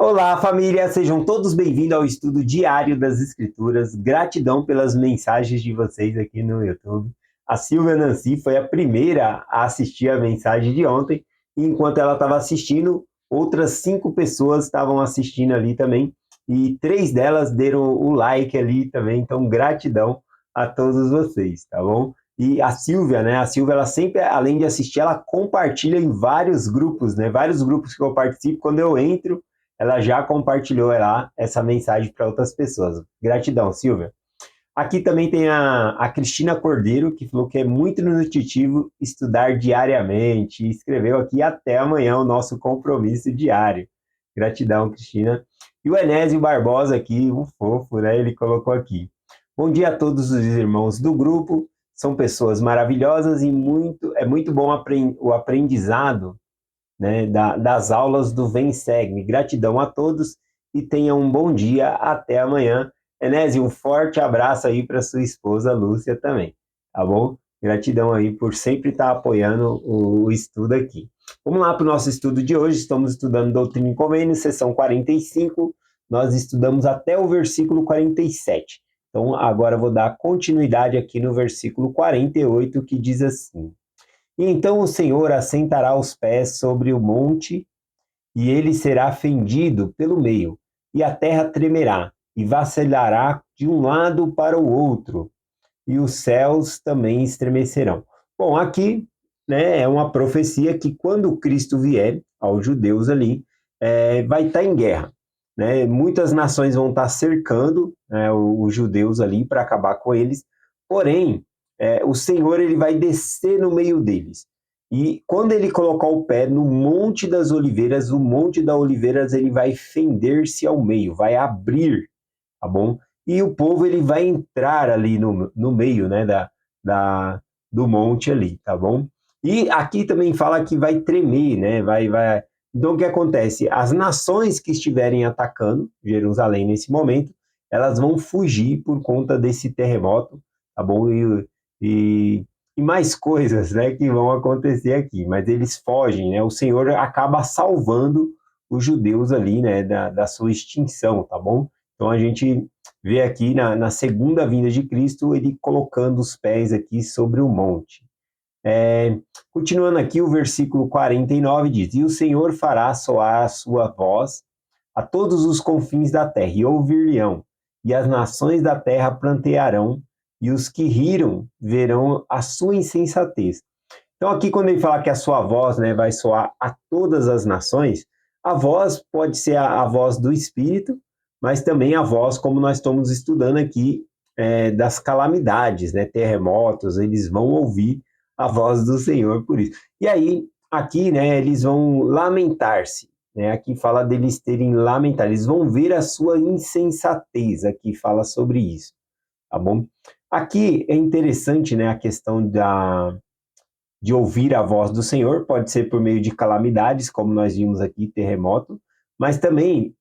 Olá, família! Sejam todos bem-vindos ao estudo diário das Escrituras. Gratidão pelas mensagens de vocês aqui no YouTube. A Silvia Nancy foi a primeira a assistir a mensagem de ontem, e enquanto ela estava assistindo, outras 5 pessoas estavam assistindo ali também, e 3 delas deram o like ali também, então gratidão a todos vocês, tá bom? E a Silvia, né? A Silvia, ela sempre, além de assistir, ela compartilha em vários grupos, né? Vários grupos que eu participo, quando eu entro, ela já compartilhou lá essa mensagem para outras pessoas. Gratidão, Silvia. Aqui também tem a Cristina Cordeiro, que falou que é muito nutritivo estudar diariamente, e escreveu aqui até amanhã o nosso compromisso diário. Gratidão, Cristina. E o Enésio Barbosa aqui, um fofo, né? Ele colocou aqui. Bom dia a todos os irmãos do grupo, são pessoas maravilhosas e é muito bom o aprendizado, né, das aulas do Vem Segue. Gratidão a todos e tenham um bom dia. Até amanhã. Enésio, um forte abraço aí para sua esposa Lúcia também, tá bom? Gratidão aí por sempre estar apoiando o estudo aqui. Vamos lá para o nosso estudo de hoje. Estamos estudando Doutrina e Convênios, sessão 45. Nós estudamos até o versículo 47. Então, agora eu vou dar continuidade aqui no versículo 48, que diz assim: E então o Senhor assentará os pés sobre o monte, e ele será fendido pelo meio, e a terra tremerá, e vacilará de um lado para o outro, e os céus também estremecerão. Bom, aqui, né, é uma profecia que quando Cristo vier aos judeus ali, vai estar em guerra. Né? Muitas nações vão estar cercando, né, os judeus ali para acabar com eles, porém, o Senhor ele vai descer no meio deles. E quando ele colocar o pé no Monte das Oliveiras, o Monte das Oliveiras ele vai fender-se ao meio, vai abrir, tá bom? E o povo ele vai entrar ali no meio, né, do monte ali, tá bom? E aqui também fala que vai tremer, né? Vai. Então o que acontece? As nações que estiverem atacando Jerusalém nesse momento, elas vão fugir por conta desse terremoto, tá bom? E mais coisas, né, que vão acontecer aqui, mas eles fogem, né? O Senhor acaba salvando os judeus ali, né, da sua extinção, tá bom? Então a gente vê aqui na segunda vinda de Cristo, ele colocando os pés aqui sobre o monte. Continuando aqui, o versículo 49 diz: E o Senhor fará soar a sua voz a todos os confins da terra, e ouvir-lhe-ão, e as nações da terra plantearão, e os que riram verão a sua insensatez. Então, aqui, quando ele fala que a sua voz, né, vai soar a todas as nações, a voz pode ser a voz do Espírito, mas também a voz, como nós estamos estudando aqui, das calamidades, né, terremotos, eles vão ouvir a voz do Senhor por isso. E aí, aqui, né, eles vão lamentar-se, né, aqui fala deles terem lamentar, eles vão ver a sua insensatez, aqui fala sobre isso, tá bom? Aqui é interessante, né, a questão de ouvir a voz do Senhor, pode ser por meio de calamidades, como nós vimos aqui, terremoto, mas também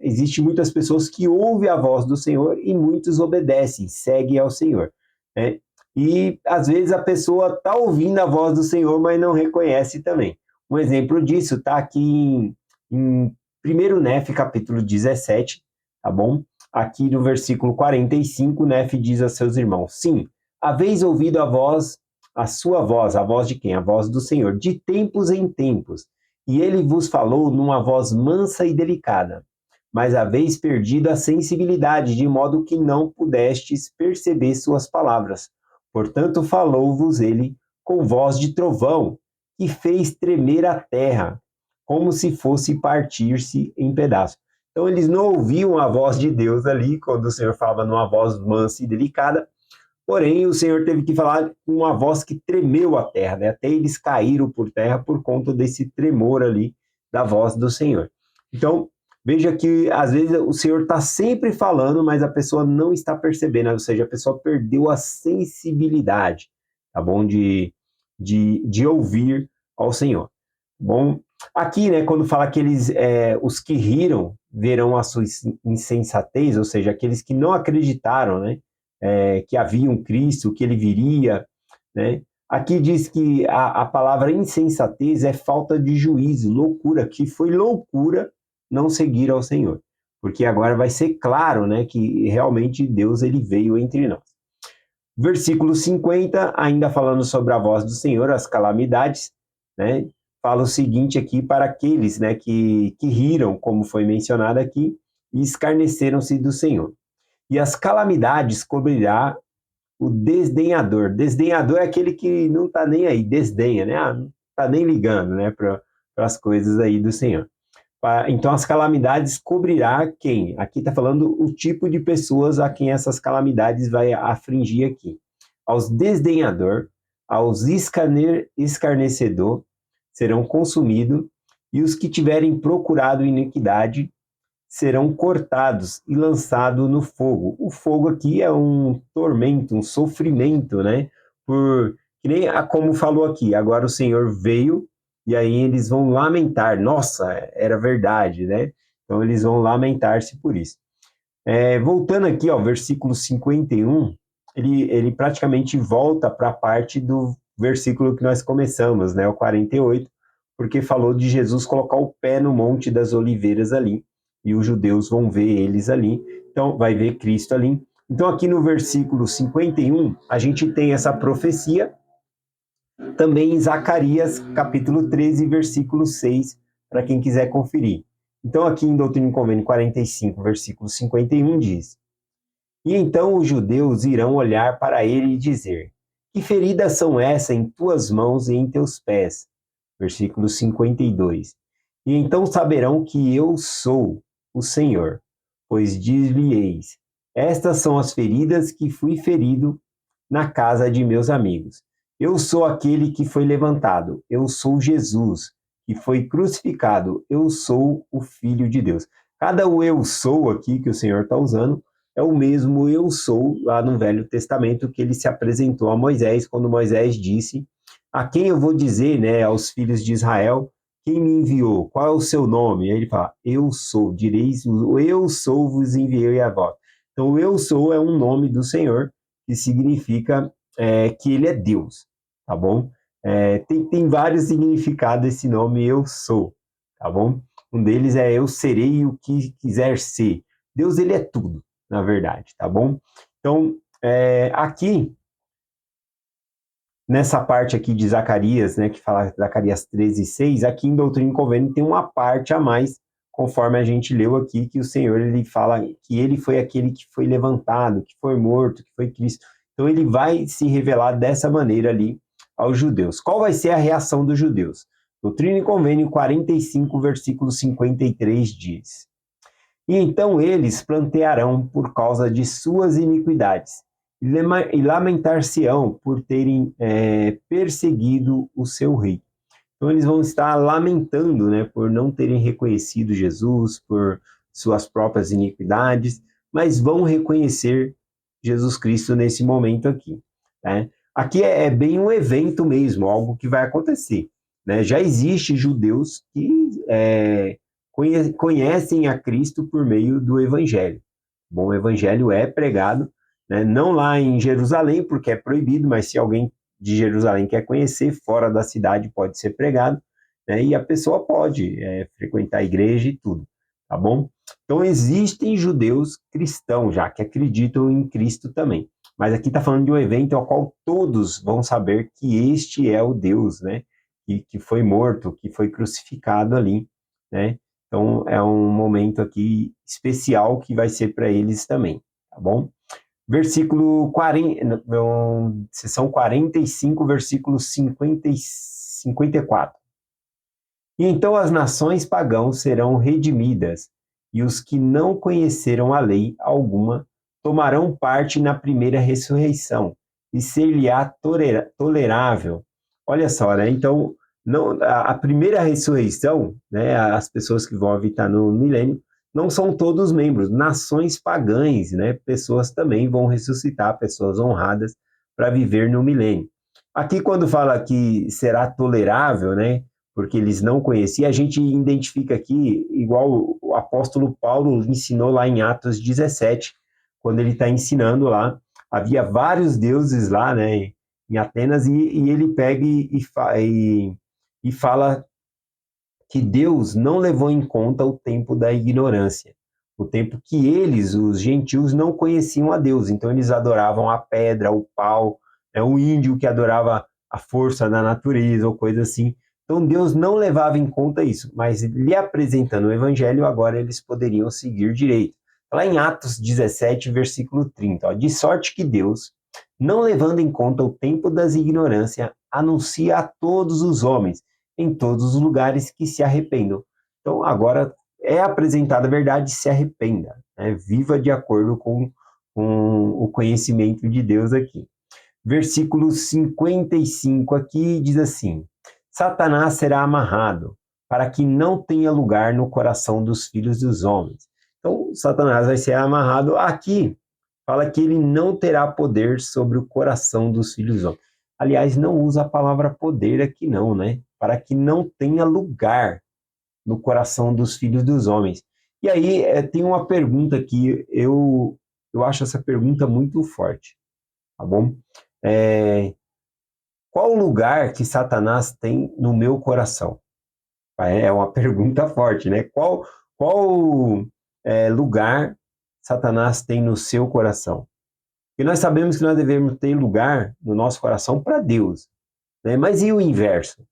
existe muitas pessoas que ouvem a voz do Senhor e muitos obedecem, seguem ao Senhor. Né? E às vezes a pessoa está ouvindo a voz do Senhor, mas não reconhece também. Um exemplo disso está aqui em 1 Nef, capítulo 17, tá bom? Aqui no versículo 45, Nef diz a seus irmãos: Sim, haveis ouvido a sua voz, a voz de quem? A voz do Senhor, de tempos em tempos. E ele vos falou numa voz mansa e delicada. Mas haveis perdido a sensibilidade, de modo que não pudestes perceber suas palavras. Portanto, falou-vos ele com voz de trovão, que fez tremer a terra, como se fosse partir-se em pedaços. Então, eles não ouviam a voz de Deus ali, quando o Senhor falava numa voz mansa e delicada. Porém, o Senhor teve que falar com uma voz que tremeu a terra, né? Até eles caíram por terra por conta desse tremor ali da voz do Senhor. Então, veja que às vezes o Senhor está sempre falando, mas a pessoa não está percebendo, ou seja, a pessoa perdeu a sensibilidade, tá bom? De ouvir ao Senhor. Bom, aqui, né, quando fala que os que riram verão a sua insensatez, ou seja, aqueles que não acreditaram, né? Que havia um Cristo, que ele viria, né? Aqui diz que a palavra insensatez é falta de juízo, loucura, que foi loucura não seguir ao Senhor. Porque agora vai ser claro, né, que realmente Deus ele veio entre nós. Versículo 50, ainda falando sobre a voz do Senhor, as calamidades, né, fala o seguinte aqui para aqueles, né, que riram, como foi mencionado aqui, e escarneceram-se do Senhor. E as calamidades cobrirá o desdenhador. Desdenhador é aquele que não está nem aí, desdenha, né? Não está nem ligando, né, para as coisas aí do Senhor. Então, as calamidades cobrirá quem? Aqui está falando o tipo de pessoas a quem essas calamidades vai afligir aqui. Aos desdenhador, aos escarnecedor, serão consumidos, e os que tiverem procurado iniquidade serão cortados e lançados no fogo. O fogo aqui é um tormento, um sofrimento, né? Que nem como falou aqui, agora o Senhor veio e aí eles vão lamentar. Nossa, era verdade, né? Então eles vão lamentar-se por isso. Voltando aqui ao versículo 51, ele praticamente volta para a parte do versículo que nós começamos, né? O 48, porque falou de Jesus colocar o pé no Monte das Oliveiras ali, e os judeus vão ver eles ali, então vai ver Cristo ali. Então aqui no versículo 51, a gente tem essa profecia, também em Zacarias, capítulo 13, versículo 6, para quem quiser conferir. Então aqui em Doutrina e Convênio 45, versículo 51 diz: E então os judeus irão olhar para ele e dizer: Que feridas são essas em tuas mãos e em teus pés? Versículo 52. E então saberão que eu sou o Senhor, pois dir-lhe-eis: Estas são as feridas que fui ferido na casa de meus amigos. Eu sou aquele que foi levantado, eu sou Jesus, que foi crucificado, eu sou o Filho de Deus. Cada o eu sou aqui que o Senhor está usando é o mesmo eu sou lá no Velho Testamento que ele se apresentou a Moisés, quando Moisés disse: A quem eu vou dizer, né, aos filhos de Israel, quem me enviou? Qual é o seu nome? E aí ele fala: Eu sou, direis, eu sou vos enviei a vós. Então, o eu sou é um nome do Senhor que significa que ele é Deus, tá bom? Tem vários significados esse nome eu sou, tá bom? Um deles é eu serei o que quiser ser. Deus, ele é tudo, na verdade, tá bom? Então, aqui, nessa parte aqui de Zacarias, né, que fala Zacarias 13:6, aqui em Doutrina e Convênio tem uma parte a mais, conforme a gente leu aqui, que o Senhor, ele fala que ele foi aquele que foi levantado, que foi morto, que foi Cristo. Então, ele vai se revelar dessa maneira ali aos judeus. Qual vai ser a reação dos judeus? Doutrina e Convênio 45, versículo 53 diz: E então eles plantearão por causa de suas iniquidades, e lamentar-se-ão por terem perseguido o seu rei. Então eles vão estar lamentando, né, por não terem reconhecido Jesus, por suas próprias iniquidades, mas vão reconhecer Jesus Cristo nesse momento aqui, né? Aqui é bem um evento mesmo, algo que vai acontecer, né? Já existe judeus que conhecem a Cristo por meio do Evangelho. Bom, o Evangelho é pregado, né, não lá em Jerusalém, porque é proibido, mas se alguém de Jerusalém quer conhecer, fora da cidade pode ser pregado, né, e a pessoa pode frequentar a igreja e tudo, tá bom? Então existem judeus cristãos já, que acreditam em Cristo também. Mas aqui está falando de um evento ao qual todos vão saber que este é o Deus, né, que foi morto, que foi crucificado ali, né? Então, é um momento aqui especial que vai ser para eles também, tá bom? Versículo 40, sessão 45, versículo 50 e 54. E então as nações pagãos serão redimidas, e os que não conheceram a lei alguma tomarão parte na primeira ressurreição, e ser-lhe-á tolerável. Olha só, né? Então, não, a primeira ressurreição, né, as pessoas que vão habitar no milênio, não são todos membros, nações pagãs, né, pessoas também vão ressuscitar, pessoas honradas, para viver no milênio. Aqui, quando fala que será tolerável, né, porque eles não conheciam, a gente identifica aqui, igual o apóstolo Paulo ensinou lá em Atos 17, quando ele está ensinando lá, havia vários deuses lá, né, em Atenas, e ele pega e fala que Deus não levou em conta o tempo da ignorância, o tempo que eles, os gentios, não conheciam a Deus. Então eles adoravam a pedra, o pau, o índio que adorava a força da natureza ou coisa assim. Então Deus não levava em conta isso, mas lhe apresentando o evangelho, agora eles poderiam seguir direito. Lá em Atos 17, versículo 30, ó, de sorte que Deus, não levando em conta o tempo das ignorâncias, anuncia a todos os homens, em todos os lugares, que se arrependam. Então agora é apresentada a verdade, se arrependa, né? Viva de acordo com o conhecimento de Deus aqui. Versículo 55 aqui diz assim: Satanás será amarrado, para que não tenha lugar no coração dos filhos dos homens. Então, Satanás vai ser amarrado aqui. Fala que ele não terá poder sobre o coração dos filhos dos homens. Aliás, não usa a palavra poder aqui não, né? Para que não tenha lugar no coração dos filhos dos homens. E aí, tem uma pergunta aqui, eu acho essa pergunta muito forte, tá bom? Qual lugar que Satanás tem no meu coração? É uma pergunta forte, né? Qual lugar Satanás tem no seu coração? Porque nós sabemos que nós devemos ter lugar no nosso coração para Deus, né? Mas e o inverso,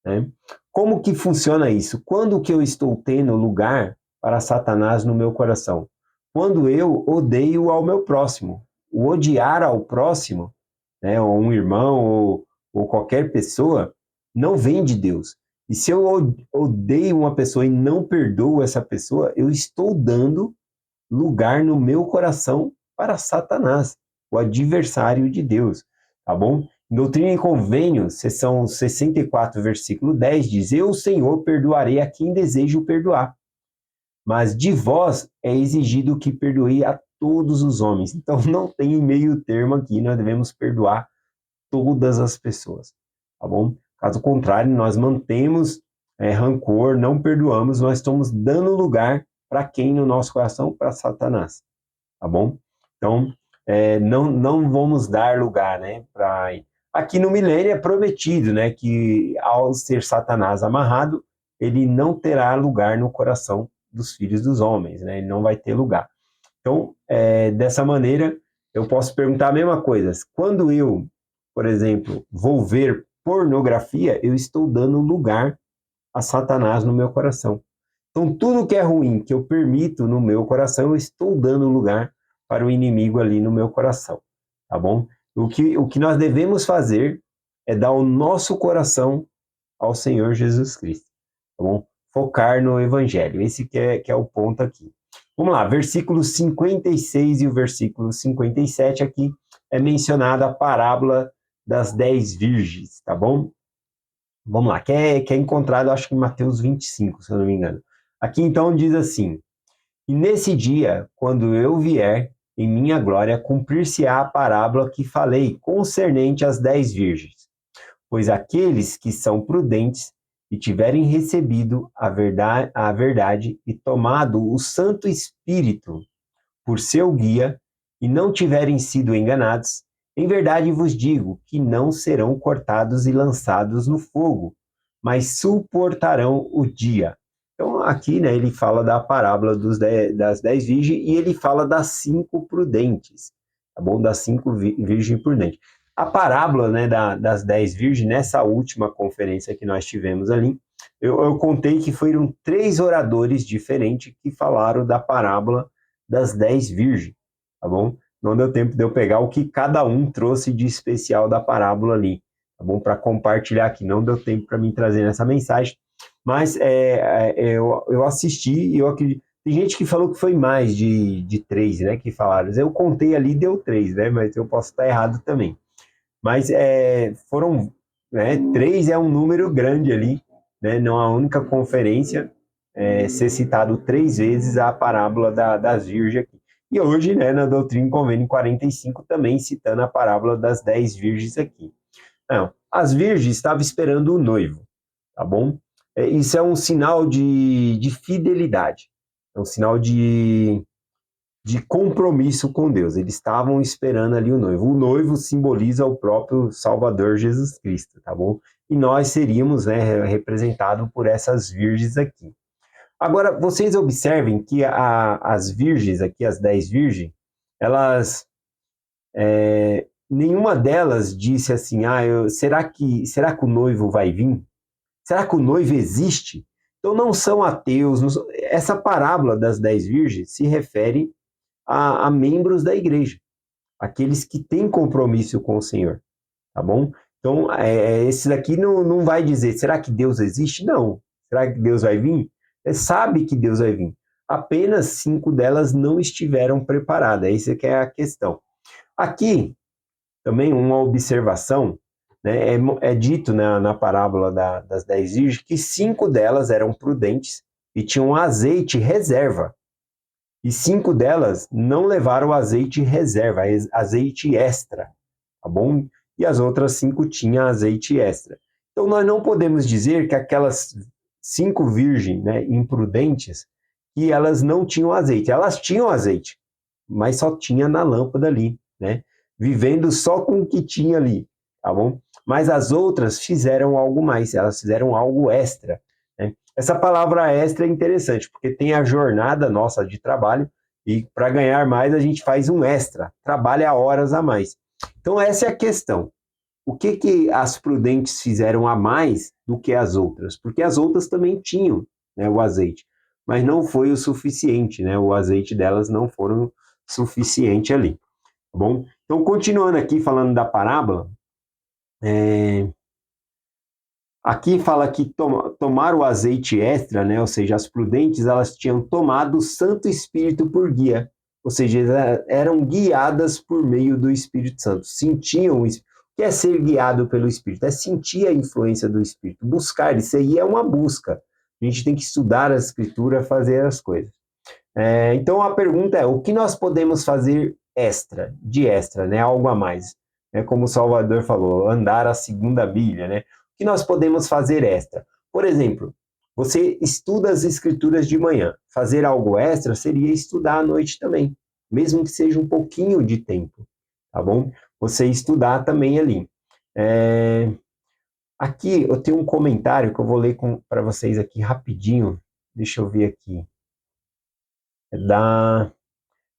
né? Como que funciona isso? Quando que eu estou tendo lugar para Satanás no meu coração? Quando eu odeio ao meu próximo. O odiar ao próximo, né, ou um irmão, ou qualquer pessoa, não vem de Deus. E se eu odeio uma pessoa e não perdoo essa pessoa, eu estou dando lugar no meu coração para Satanás, o adversário de Deus, tá bom? Doutrina e Convênios, seção 64, versículo 10, diz: Eu, Senhor, perdoarei a quem desejo perdoar, mas de vós é exigido que perdoei a todos os homens. Então não tem meio termo aqui, nós devemos perdoar todas as pessoas, tá bom? Caso contrário, nós mantemos rancor, não perdoamos, nós estamos dando lugar para quem no nosso coração? Para Satanás, tá bom? Então, não vamos dar lugar, né? Aqui no milênio é prometido, né? Que ao ser Satanás amarrado, ele não terá lugar no coração dos filhos dos homens, né? Ele não vai ter lugar. Então, dessa maneira, eu posso perguntar a mesma coisa. Quando eu, por exemplo, vou ver pornografia, eu estou dando lugar a Satanás no meu coração. Então, tudo que é ruim que eu permito no meu coração, eu estou dando lugar para o inimigo ali no meu coração, tá bom? O que nós devemos fazer é dar o nosso coração ao Senhor Jesus Cristo, tá bom? Focar no Evangelho, esse que é o ponto aqui. Vamos lá, versículo 56 e o versículo 57 aqui é mencionada a parábola das 10 virgens, tá bom? Vamos lá, que é encontrado, acho que em Mateus 25, se eu não me engano. Aqui então diz assim: E nesse dia, quando eu vier em minha glória, cumprir-se-á a parábola que falei concernente às 10 virgens. Pois aqueles que são prudentes e tiverem recebido a verdade e tomado o Santo Espírito por seu guia, e não tiverem sido enganados, em verdade vos digo que não serão cortados e lançados no fogo, mas suportarão o dia. Então, aqui, né, ele fala da parábola das 10 virgens e ele fala das 5 prudentes, tá bom? Das 5 virgens prudentes. A parábola, né, das 10 virgens, nessa última conferência que nós tivemos ali, eu contei que foram 3 oradores diferentes que falaram da parábola das 10 virgens, tá bom? Não deu tempo de eu pegar o que cada um trouxe de especial da parábola ali, tá bom? Para compartilhar aqui, não deu tempo para mim trazer nessa mensagem, mas eu assisti e eu acredito. Tem gente que falou que foi mais de 3, né, que falaram. Eu contei ali, deu 3, né, mas eu posso estar errado também. Mas foram, né, 3 é um número grande ali, né, não a única conferência ser citado 3 vezes a parábola das virgens aqui. E hoje, né, na Doutrina e Convênio 45, também citando a parábola das 10 virgens aqui. Não, as virgens estavam esperando o noivo, tá bom? Isso é um sinal de fidelidade, é um sinal de compromisso com Deus. Eles estavam esperando ali o noivo. O noivo simboliza o próprio Salvador Jesus Cristo, tá bom? e nós seríamos, né, representados por essas virgens aqui. Agora, vocês observem que as virgens aqui, as 10 virgens, elas, nenhuma delas disse assim, será que o noivo vai vir? Será que o noivo existe? Então não são ateus. Essa parábola das 10 virgens se refere a membros da igreja, aqueles que têm compromisso com o Senhor, tá bom? Então, esse daqui não vai dizer, será que Deus existe? Não. Será que Deus vai vir? Sabe que Deus vai vir. Apenas 5 delas não estiveram preparadas. Essa que é a questão. Aqui, também uma observação, né, é dito na parábola das 10 virgens que 5 delas eram prudentes e tinham azeite reserva. E 5 delas não levaram azeite reserva, azeite extra, tá bom? E as outras 5 tinham azeite extra. Então nós não podemos dizer que aquelas 5 virgens, né, imprudentes, que elas não tinham azeite. Elas tinham azeite, mas só tinha na lâmpada ali, né? Vivendo só com o que tinha ali, tá bom? Mas as outras fizeram algo mais, elas fizeram algo extra, né? Essa palavra extra é interessante, porque tem a jornada nossa de trabalho, e para ganhar mais a gente faz um extra, trabalha horas a mais. Então essa é a questão. O que as prudentes fizeram a mais do que as outras? Porque as outras também tinham, né, o azeite, mas não foi o suficiente, né? O azeite delas não foram suficiente ali, tá bom? Então, continuando aqui falando da parábola, aqui fala que tomaram o azeite extra, né? Ou seja, as prudentes, elas tinham tomado o Santo Espírito por guia, ou seja, eram guiadas por meio do Espírito Santo, sentiam o Espírito. O que é ser guiado pelo Espírito? É sentir a influência do Espírito, buscar, isso aí é uma busca. A gente tem que estudar a Escritura, fazer as coisas. Então a pergunta é, o que nós podemos fazer de extra, né? Algo a mais, né? Como o Salvador falou, andar a segunda milha, né? O que nós podemos fazer extra? Por exemplo, você estuda as escrituras de manhã, fazer algo extra seria estudar à noite também, mesmo que seja um pouquinho de tempo, tá bom? Você estudar também ali. Aqui eu tenho um comentário que eu vou ler para vocês aqui rapidinho, deixa eu ver aqui, da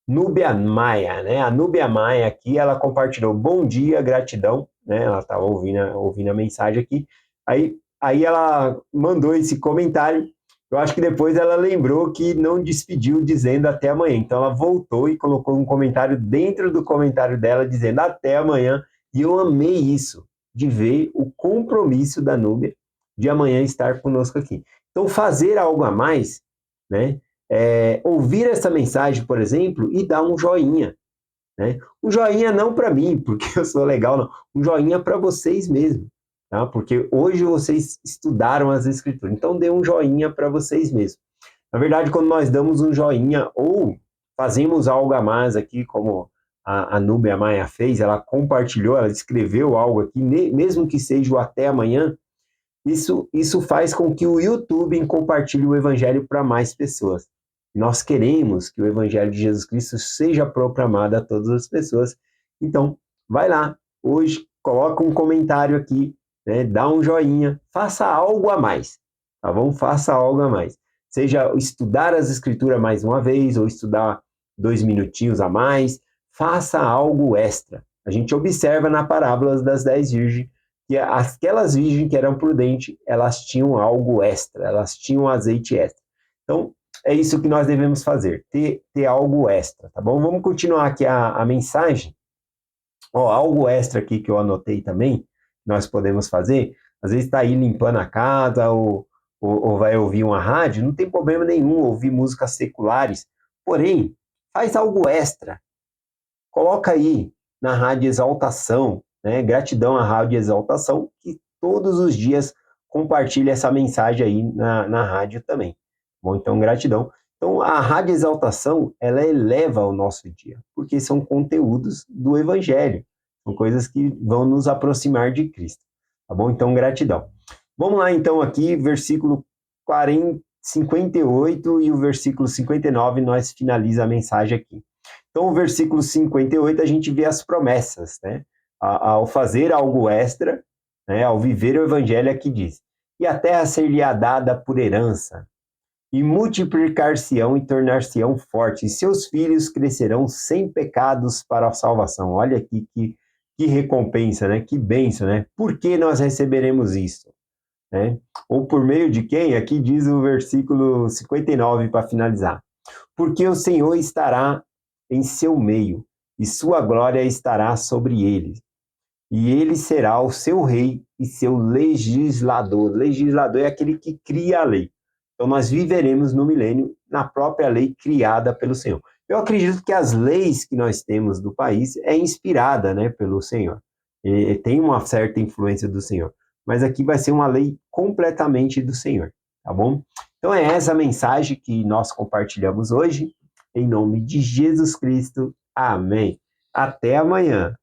Núbia Maia, né? A Núbia Maia aqui, ela compartilhou bom dia, gratidão, né? Ela estava ouvindo a mensagem aqui. Aí ela mandou esse comentário. Eu acho que depois ela lembrou que não despediu dizendo até amanhã. Então ela voltou e colocou um comentário dentro do comentário dela dizendo até amanhã. E eu amei isso, de ver o compromisso da Núbia de amanhã estar conosco aqui. Então fazer algo a mais, né? Ouvir essa mensagem, por exemplo, e dar um joinha, né? Um joinha não para mim, porque eu sou legal, não. Um joinha para vocês mesmos, tá? Porque hoje vocês estudaram as escrituras, então dê um joinha para vocês mesmos. Na verdade, quando nós damos um joinha ou fazemos algo a mais aqui, como a Núbia Maia fez, ela compartilhou, ela escreveu algo aqui, mesmo que seja o até amanhã, isso faz com que o YouTube compartilhe o evangelho para mais pessoas. Nós queremos que o evangelho de Jesus Cristo seja proclamado a todas as pessoas. Então, vai lá, hoje, coloca um comentário aqui, né, dá um joinha, faça algo a mais, tá bom? Faça algo a mais. Seja estudar as escrituras mais uma vez, ou estudar 2 minutinhos a mais, faça algo extra. A gente observa na parábola das 10 virgens, que aquelas virgens que eram prudentes, elas tinham algo extra, elas tinham azeite extra. Então, é isso que nós devemos fazer, ter algo extra, tá bom? Vamos continuar aqui a mensagem. Algo extra aqui que eu anotei também, nós podemos fazer, às vezes está aí limpando a casa, ou vai ouvir uma rádio, não tem problema nenhum ouvir músicas seculares, porém, faz algo extra. Coloca aí na Rádio Exaltação, né? Gratidão à Rádio Exaltação, que todos os dias compartilha essa mensagem aí na rádio também. Bom, então, gratidão. Então, a Rádio Exaltação, ela eleva o nosso dia, porque são conteúdos do Evangelho, são coisas que vão nos aproximar de Cristo, tá bom? Então, gratidão. Vamos lá, então, aqui, versículo 58 e o versículo 59, nós finaliza a mensagem aqui. Então, o versículo 58, a gente vê as promessas, né? Ao fazer algo extra, né? Ao viver o evangelho aqui diz: e a terra ser-lhe-á dada por herança, e multiplicar-se-ão e tornar-se-ão fortes, e seus filhos crescerão sem pecados para a salvação. Olha aqui que recompensa, né? Que bênção, né? Por que nós receberemos isso? Né? Ou por meio de quem? Aqui diz o versículo 59 para finalizar. Porque o Senhor estará em seu meio, e sua glória estará sobre ele. E ele será o seu rei e seu legislador. Legislador é aquele que cria a lei. Então nós viveremos no milênio na própria lei criada pelo Senhor. Eu acredito que as leis que nós temos do país é inspirada, né, pelo Senhor. E tem uma certa influência do Senhor. Mas aqui vai ser uma lei completamente do Senhor, tá bom? Então é essa mensagem que nós compartilhamos hoje. Em nome de Jesus Cristo. Amém. Até amanhã.